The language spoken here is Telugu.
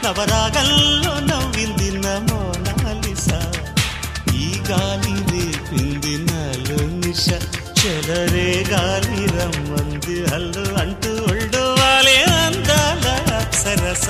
నవరాగల్లో నవ్వింది నా మోనాలిసా ఈ గాలి రేపింది నాలో నిష చెలరే గాలి రమ్మంది హల్లు అంటూ ఒళ్ళు వాలే అందాల అప్సరస